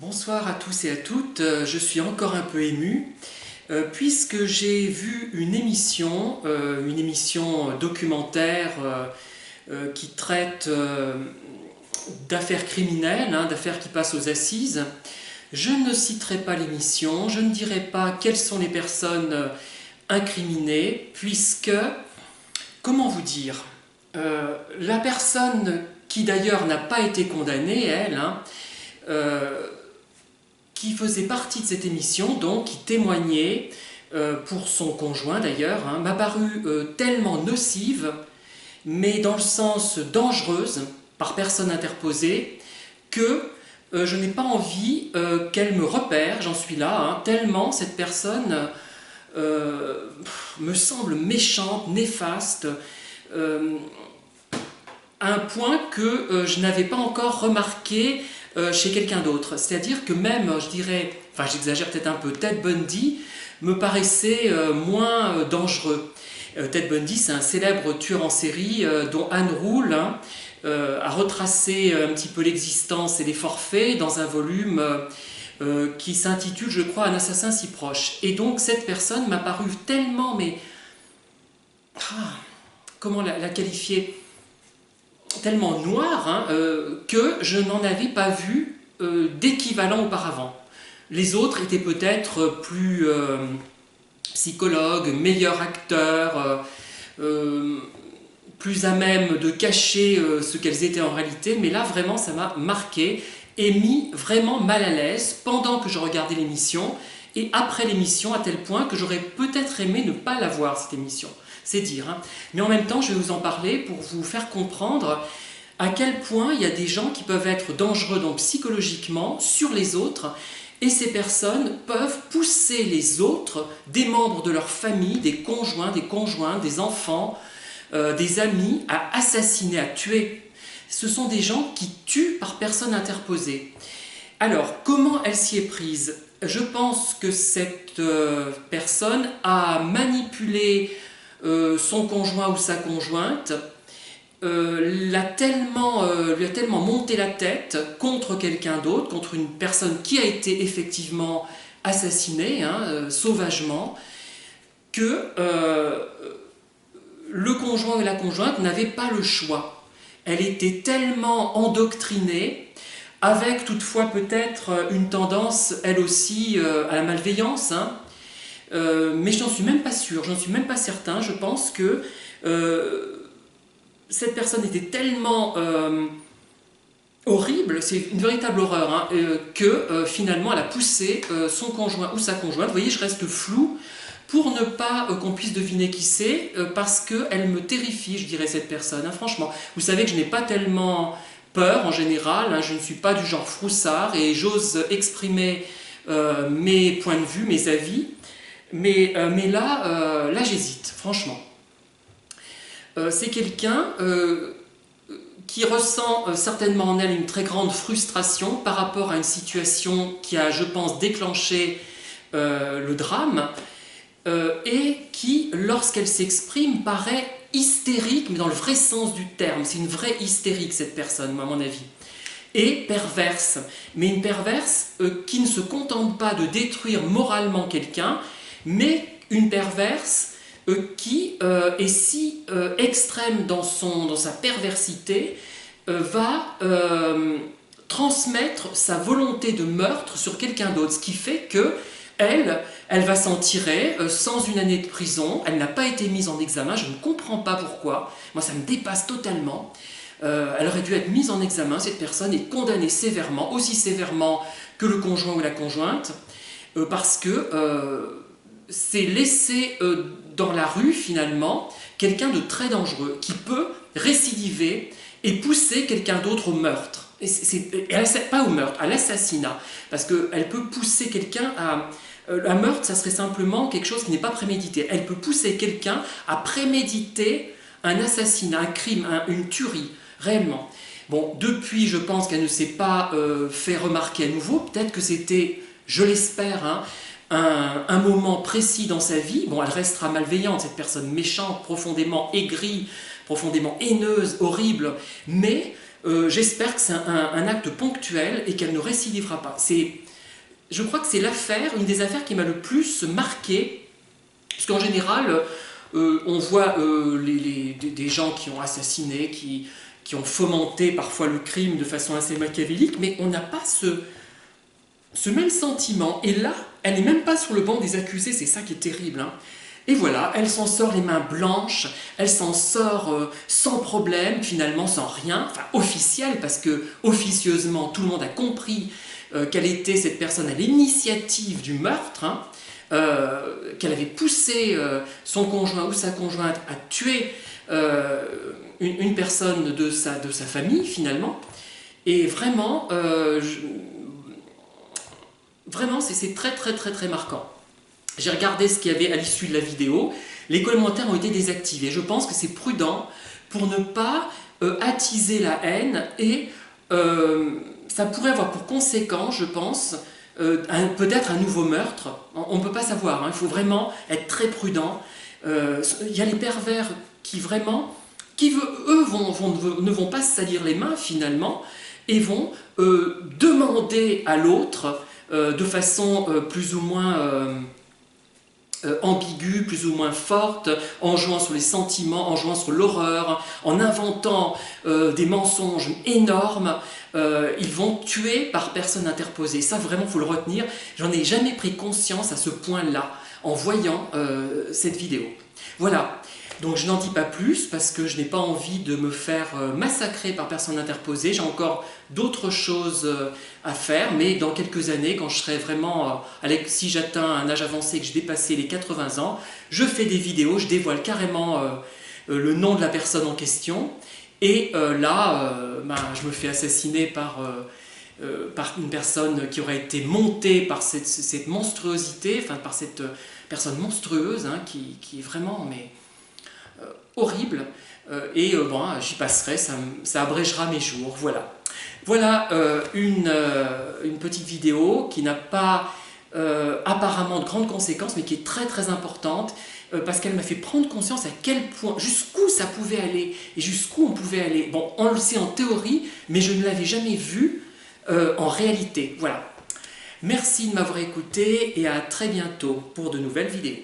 Bonsoir à tous et à toutes, je suis encore un peu ému puisque j'ai vu une émission documentaire qui traite d'affaires criminelles, d'affaires qui passent aux assises. Je ne citerai pas l'émission, je ne dirai pas quelles sont les personnes incriminées puisque, comment vous dire, la personne qui d'ailleurs n'a pas été condamnée, elle, qui faisait partie de cette émission, donc qui témoignait pour son conjoint d'ailleurs, m'a paru tellement nocive, mais dans le sens dangereuse, par personne interposée, que je n'ai pas envie qu'elle me repère, j'en suis là, tellement cette personne me semble méchante, néfaste, à un point que je n'avais pas encore remarqué chez quelqu'un d'autre. C'est-à-dire que même, je dirais, enfin j'exagère peut-être un peu, Ted Bundy me paraissait moins dangereux. Ted Bundy, c'est un célèbre tueur en série dont Anne Rule a retracé un petit peu l'existence et les forfaits dans un volume qui s'intitule, je crois, Un assassin si proche. Et donc cette personne m'a paru tellement, mais comment la qualifier, tellement noire que je n'en avais pas vu d'équivalent auparavant. Les autres étaient peut-être plus psychologues, meilleurs acteurs, plus à même de cacher ce qu'elles étaient en réalité, mais là vraiment ça m'a marqué et mis vraiment mal à l'aise pendant que je regardais l'émission et après l'émission, à tel point que j'aurais peut-être aimé ne pas la voir, cette émission. C'est dire. Mais en même temps, je vais vous en parler pour vous faire comprendre à quel point il y a des gens qui peuvent être dangereux donc psychologiquement sur les autres, et ces personnes peuvent pousser les autres, des membres de leur famille, des conjoints, des enfants, des amis, à assassiner, à tuer. Ce sont des gens qui tuent par personne interposée. Alors, comment elle s'y est prise? Je pense que cette personne a manipulé son conjoint ou sa conjointe, lui a tellement monté la tête contre quelqu'un d'autre, contre une personne qui a été effectivement assassinée, sauvagement, que le conjoint et la conjointe n'avaient pas le choix. Elle était tellement endoctrinée, avec toutefois peut-être une tendance, elle aussi, à la malveillance, mais je n'en suis même pas sûr, j'en suis même pas certain. Je pense que cette personne était tellement horrible, c'est une véritable horreur, que finalement elle a poussé son conjoint ou sa conjointe. Vous voyez, je reste flou pour ne pas qu'on puisse deviner qui c'est, parce qu'elle me terrifie, je dirais, cette personne, franchement. Vous savez que je n'ai pas tellement peur en général, je ne suis pas du genre froussard et j'ose exprimer mes points de vue, mes avis. Mais là j'hésite, franchement. C'est quelqu'un qui ressent certainement en elle une très grande frustration par rapport à une situation qui a, je pense, déclenché le drame, et qui, lorsqu'elle s'exprime, paraît hystérique, mais dans le vrai sens du terme. C'est une vraie hystérique, cette personne, à mon avis. Et perverse, mais une perverse qui ne se contente pas de détruire moralement quelqu'un, mais une perverse qui est si extrême dans sa perversité, va transmettre sa volonté de meurtre sur quelqu'un d'autre, ce qui fait que elle va s'en tirer sans une année de prison. Elle n'a pas été mise en examen, je ne comprends pas pourquoi, moi ça me dépasse totalement. Elle aurait dû être mise en examen, cette personne est condamnée sévèrement, aussi sévèrement que le conjoint ou la conjointe, parce que c'est laisser dans la rue finalement quelqu'un de très dangereux qui peut récidiver et pousser quelqu'un d'autre au meurtre. Pas au meurtre, à l'assassinat, parce qu'elle peut pousser quelqu'un à... Un meurtre, ça serait simplement quelque chose qui n'est pas prémédité. Elle peut pousser quelqu'un à préméditer un assassinat, un crime, une tuerie, réellement. Bon, depuis, je pense qu'elle ne s'est pas fait remarquer à nouveau. Peut-être que c'était, je l'espère, un moment précis dans sa vie. Bon, elle restera malveillante, cette personne méchante, profondément aigrie, profondément haineuse, horrible, mais j'espère que c'est un acte ponctuel et qu'elle ne récidivera pas. Je crois que c'est une des affaires qui m'a le plus marqué, parce qu'en général, on voit des gens qui ont assassiné, qui ont fomenté parfois le crime de façon assez machiavélique, mais on n'a pas ce même sentiment. Et là, elle n'est même pas sur le banc des accusés, c'est ça qui est terrible, hein. Et voilà, elle s'en sort les mains blanches, elle s'en sort sans problème, finalement sans rien, enfin officiel, parce que officieusement tout le monde a compris quelle était cette personne à l'initiative du meurtre, hein, qu'elle avait poussé son conjoint ou sa conjointe à tuer une personne de sa famille finalement. Et vraiment, vraiment c'est très très très très marquant. J'ai regardé ce qu'il y avait à l'issue de la vidéo, les commentaires ont été désactivés. Je pense que c'est prudent pour ne pas attiser la haine et ça pourrait avoir pour conséquence, je pense, peut-être un nouveau meurtre. On ne peut pas savoir, hein, il faut vraiment être très prudent. Il y a les pervers qui vraiment, eux ne vont pas se salir les mains finalement et vont demander à l'autre de façon plus ou moins ambiguë, plus ou moins forte, en jouant sur les sentiments, en jouant sur l'horreur, en inventant des mensonges énormes. Ils vont tuer par personne interposée. Ça, vraiment, il faut le retenir. J'en ai jamais pris conscience à ce point-là en voyant cette vidéo. Voilà. Donc je n'en dis pas plus parce que je n'ai pas envie de me faire massacrer par personne interposée. J'ai encore d'autres choses à faire, mais dans quelques années, quand je serai vraiment, si j'atteins un âge avancé et que j'ai dépassé les 80 ans, je fais des vidéos, je dévoile carrément le nom de la personne en question. Et là, je me fais assassiner par une personne qui aurait été montée par cette monstruosité, enfin par cette personne monstrueuse, hein, qui est vraiment horrible, et j'y passerai, ça abrégera mes jours, voilà. Voilà une petite vidéo qui n'a pas apparemment de grandes conséquences, mais qui est très très importante, parce qu'elle m'a fait prendre conscience à quel point, jusqu'où ça pouvait aller, et jusqu'où on pouvait aller. Bon, on le sait en théorie, mais je ne l'avais jamais vu en réalité, voilà. Merci de m'avoir écouté, et à très bientôt pour de nouvelles vidéos.